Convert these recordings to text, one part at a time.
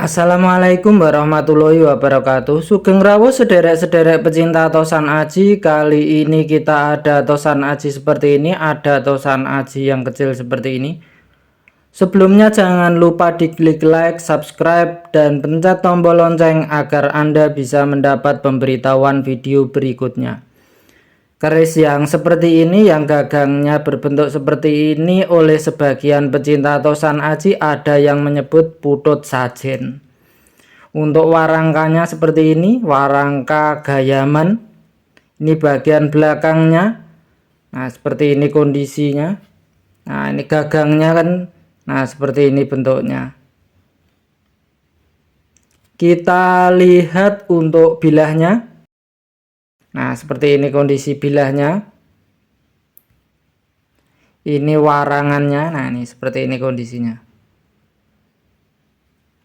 Assalamualaikum warahmatullahi wabarakatuh. Sugeng rawuh sederek-sederek pecinta tosan aji. Kali ini kita ada tosan aji seperti ini, ada tosan aji yang kecil seperti ini. Sebelumnya jangan lupa diklik like, subscribe, dan pencet tombol lonceng agar Anda bisa mendapat pemberitahuan video berikutnya. Keris yang seperti ini, yang gagangnya berbentuk seperti ini, oleh sebagian pecinta tosan aji ada yang menyebut putut sajen. Untuk warangkanya seperti ini, warangka gayaman. Ini bagian belakangnya. Nah, seperti ini kondisinya. Nah, ini gagangnya kan. Nah, seperti ini bentuknya. Kita lihat untuk bilahnya. Nah, seperti ini kondisi bilahnya. Ini warangannya. Nah, ini seperti ini kondisinya.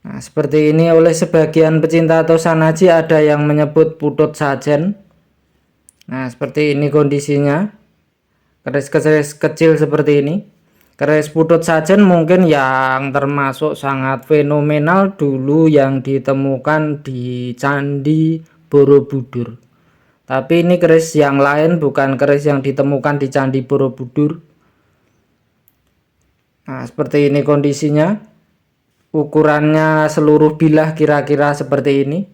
Nah, seperti ini oleh sebagian pecinta tosan aji ada yang menyebut putut sajen. Nah, seperti ini kondisinya. Keris-keris kecil seperti ini. Keris putut sajen mungkin yang termasuk sangat fenomenal dulu yang ditemukan di Candi Borobudur. Tapi ini keris yang lain, bukan keris yang ditemukan di Candi Borobudur. Nah, seperti ini kondisinya. Ukurannya seluruh bilah kira-kira seperti ini.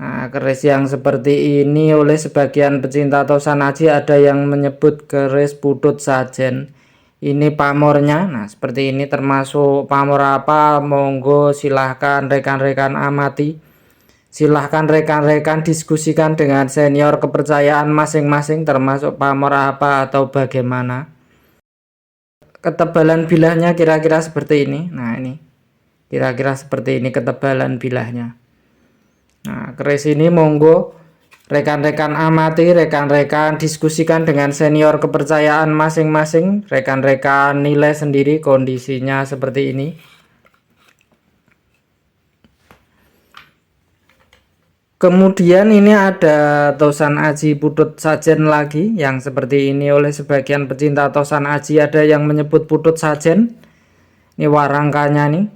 Nah, keris yang seperti ini oleh sebagian pecinta tosan aji ada yang menyebut keris putut sajen. Ini pamornya. Nah, seperti ini termasuk pamor apa? Monggo silahkan rekan-rekan amati. Silahkan rekan-rekan diskusikan dengan senior kepercayaan masing-masing termasuk pamor apa atau bagaimana. Ketebalan bilahnya kira-kira seperti ini. Nah, ini kira-kira seperti ini ketebalan bilahnya. Nah, keris ini monggo rekan-rekan amati, rekan-rekan diskusikan dengan senior kepercayaan masing-masing. Rekan-rekan nilai sendiri kondisinya seperti ini. Kemudian ini ada tosan aji putut sajen lagi yang seperti ini oleh sebagian pecinta tosan aji ada yang menyebut putut sajen. Ini warangkanya nih.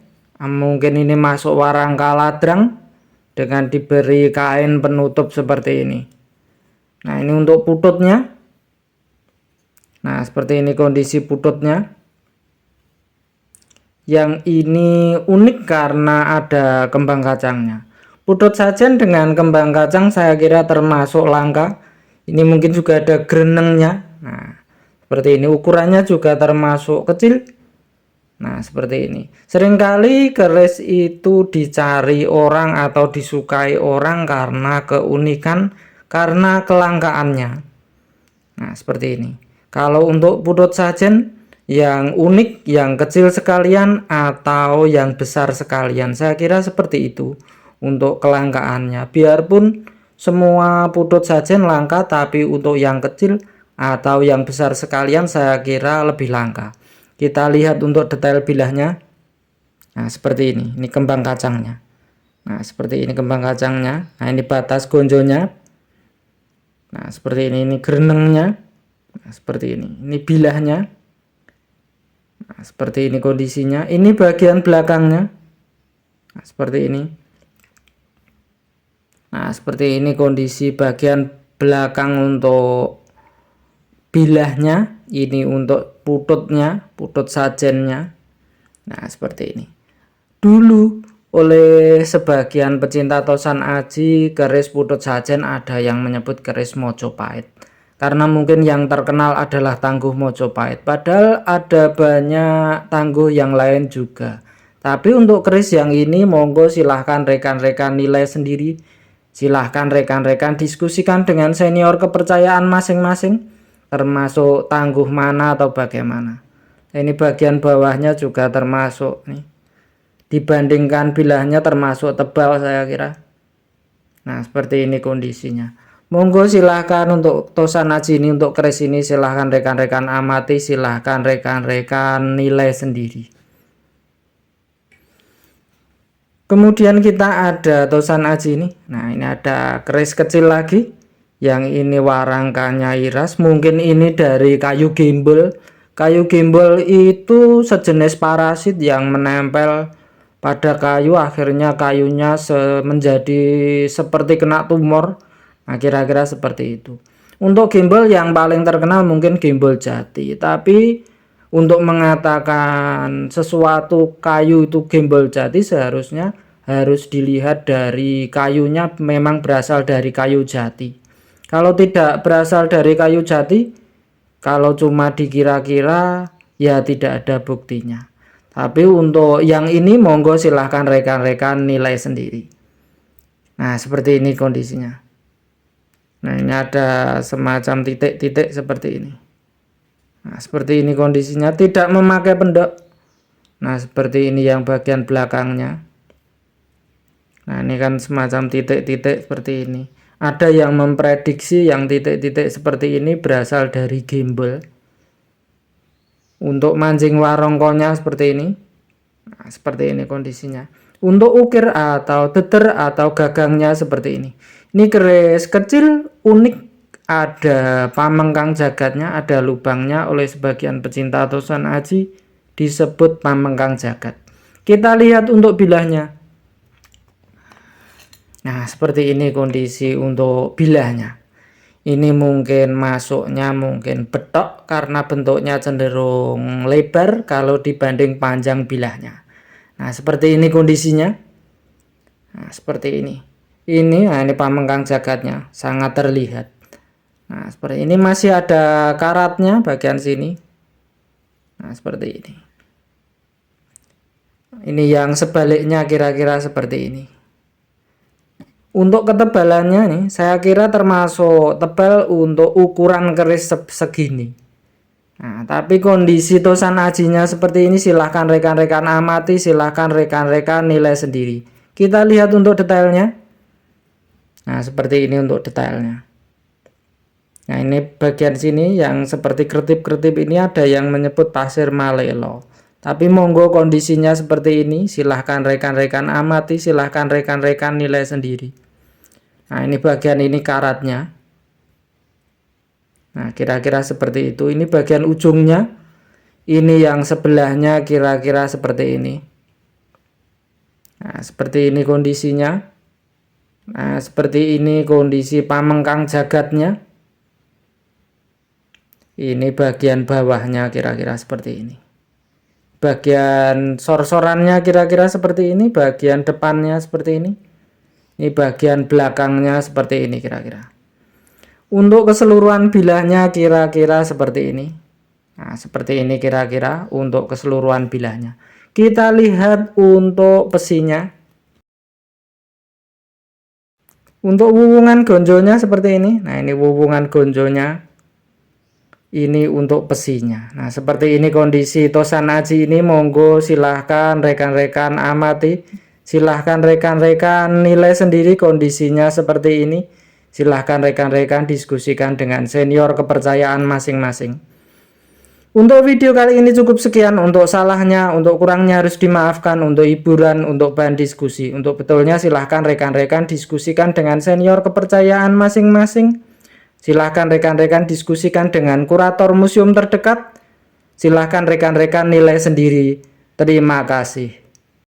Mungkin ini masuk warangka ladrang dengan diberi kain penutup seperti ini. Nah, ini untuk pututnya. Nah, seperti ini kondisi pututnya. Yang ini unik karena ada kembang kacangnya. Putut sajen dengan kembang kacang saya kira termasuk langka. Ini mungkin juga ada grenengnya. Nah, seperti ini ukurannya juga termasuk kecil. Nah, seperti ini. Seringkali keris itu dicari orang atau disukai orang karena keunikan, karena kelangkaannya. Nah, seperti ini. Kalau untuk putut sajen yang unik, yang kecil sekalian atau yang besar sekalian, saya kira seperti itu. Untuk kelangkaannya, biarpun semua putut sajen langka, tapi untuk yang kecil atau yang besar sekalian saya kira lebih langka. Kita lihat untuk detail bilahnya. Nah, seperti ini kembang kacangnya. Nah, seperti ini kembang kacangnya. Nah, ini batas gonjonya. Nah, seperti ini grenengnya. Nah, seperti ini bilahnya. Nah, seperti ini kondisinya. Ini bagian belakangnya. Nah, seperti ini. Nah, seperti ini kondisi bagian belakang untuk bilahnya. Ini untuk pututnya, putut sajennya. Nah, seperti ini. Dulu oleh sebagian pecinta tosan aji, keris putut sajen ada yang menyebut keris Mojopahit. Karena mungkin yang terkenal adalah Tangguh Mojopahit. Padahal ada banyak tangguh yang lain juga. Tapi untuk keris yang ini monggo silahkan rekan-rekan nilai sendiri. Silahkan rekan-rekan diskusikan dengan senior kepercayaan masing-masing, termasuk tangguh mana atau bagaimana. Ini bagian bawahnya juga termasuk nih. Dibandingkan bilahnya termasuk tebal saya kira. Nah, seperti ini kondisinya. Monggo silahkan untuk tosan aji ini, untuk keris ini silahkan rekan-rekan amati, silahkan rekan-rekan nilai sendiri. Kemudian kita ada tosan aji ini. Nah, ini ada keris kecil lagi. Yang ini warangkanya iras. Mungkin ini dari kayu gembel. Kayu gembel itu sejenis parasit yang menempel pada kayu, akhirnya kayunya menjadi seperti kena tumor. Nah, kira-kira seperti itu. Untuk gimbal yang paling terkenal mungkin gimbal jati, tapi untuk mengatakan sesuatu kayu itu gimbal jati seharusnya harus dilihat dari kayunya memang berasal dari kayu jati. Kalau tidak berasal dari kayu jati, kalau cuma dikira-kira ya tidak ada buktinya. Tapi untuk yang ini monggo silahkan rekan-rekan nilai sendiri. Nah, seperti ini kondisinya. Nah, ini ada semacam titik-titik seperti ini. Nah, seperti ini kondisinya, tidak memakai pendek. Nah, seperti ini yang bagian belakangnya. Nah, ini kan semacam titik-titik seperti ini. Ada yang memprediksi yang titik-titik seperti ini berasal dari gimbal. Untuk mancing warongkonya seperti ini. Nah, seperti ini kondisinya. Untuk ukir atau teter atau gagangnya seperti ini. Ini keris kecil unik, ada pamengkang jagatnya, ada lubangnya, oleh sebagian pecinta tosan aji disebut pamengkang jagat. Kita lihat untuk bilahnya. Nah, seperti ini kondisi untuk bilahnya. Ini mungkin masuknya mungkin betok karena bentuknya cenderung lebar kalau dibanding panjang bilahnya. Nah, seperti ini kondisinya. Nah, seperti ini. Nah, ini pamengkang jagatnya sangat terlihat. Nah, seperti ini masih ada karatnya bagian sini. Nah, seperti ini. Ini yang sebaliknya kira-kira seperti ini. Untuk ketebalannya nih, saya kira termasuk tebal untuk ukuran keris segini. Nah, tapi kondisi tosan ajinya seperti ini, silahkan rekan-rekan amati, silahkan rekan-rekan nilai sendiri. Kita lihat untuk detailnya. Nah, seperti ini untuk detailnya. Nah, ini bagian sini yang seperti kertip-kertip ini ada yang menyebut pasir malelo. Tapi monggo kondisinya seperti ini, silahkan rekan-rekan amati, silahkan rekan-rekan nilai sendiri. Nah, ini bagian ini karatnya. Nah, kira-kira seperti itu. Ini bagian ujungnya. Ini yang sebelahnya kira-kira seperti ini. Nah, seperti ini kondisinya. Nah, seperti ini kondisi pamengkang jagatnya. Ini bagian bawahnya kira-kira seperti ini. Bagian sor-sorannya kira-kira seperti ini. Bagian depannya seperti ini. Ini bagian belakangnya seperti ini kira-kira. Untuk keseluruhan bilahnya kira-kira seperti ini. Nah, seperti ini kira-kira untuk keseluruhan bilahnya. Kita lihat untuk pesinya. Untuk wuwungan gonjonya seperti ini. Nah, ini wuwungan gonjonya. Ini untuk pesinya. Nah, seperti ini kondisi tosan aji ini. Monggo silahkan rekan-rekan amati. Silahkan rekan-rekan nilai sendiri kondisinya seperti ini. Silahkan rekan-rekan diskusikan dengan senior kepercayaan masing-masing. Untuk video kali ini cukup sekian. Untuk salahnya, untuk kurangnya harus dimaafkan. Untuk hiburan, untuk bahan diskusi. Untuk betulnya silahkan rekan-rekan diskusikan dengan senior kepercayaan masing-masing. Silahkan rekan-rekan diskusikan dengan kurator museum terdekat. Silahkan rekan-rekan nilai sendiri. Terima kasih.